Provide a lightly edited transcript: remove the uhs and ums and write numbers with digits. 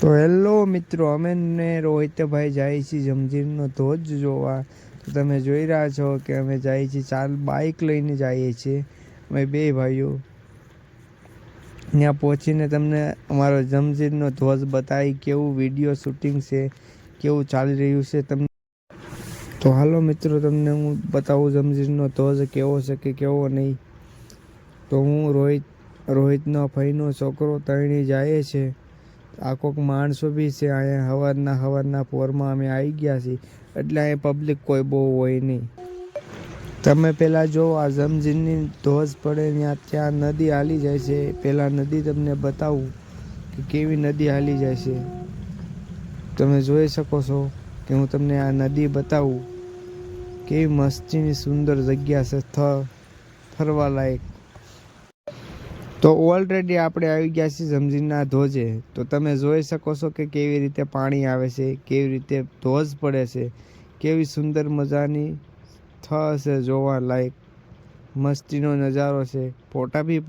તો હેલો મિત્રો, અમે ને રોહિતભાઈ જાય છીએ જમજીરનો ધોધ જોવા. તો તમે જોઈ રહ્યા છો કે અમે જઈએ છીએ, ચાલ બાઇક લઈને જઈએ છીએ અમે બે ભાઈઓ. ત્યાં પહોંચીને તમને અમારો જમજીરનો ધ્વજ બતાવી કેવું વિડીયો શૂટિંગ છે, કેવું ચાલી રહ્યું છે તમને. તો હાલો મિત્રો, તમને હું બતાવું જમજીરનો ધ્વજ કેવો છે કે કેવો નહીં. તો હું રોહિતનો ભાઈનો છોકરો તણી જાય છે. આ કોઈક માણસો બી છે અહીંયા. હવારના પોરમાં અમે આવી ગયા છીએ, એટલે અહીંયા પબ્લિક કોઈ બહુ હોય નહીં. તમે પહેલાં જો આ જમજીરની ધોજ પડે ત્યાં નદી હાલી જાય છે. પહેલાં નદી તમને બતાવું કે કેવી નદી હાલી જાય છે. તમે જોઈ શકો છો કે હું તમને આ નદી બતાવું. કેવી મસ્તીની સુંદર જગ્યા છે ફરવા લાયક. તો ઓલરેડી આપણે આવી ગયા છીએ જમજીરના ધોજે. તો તમે જોઈ શકો છો કે કેવી રીતે પાણી આવે છે, કેવી રીતે ધોજ પડે છે, કેવી સુંદર મજાની છે જોવા લાયક. મસ્તીનો નજારો છે. ફોટા બી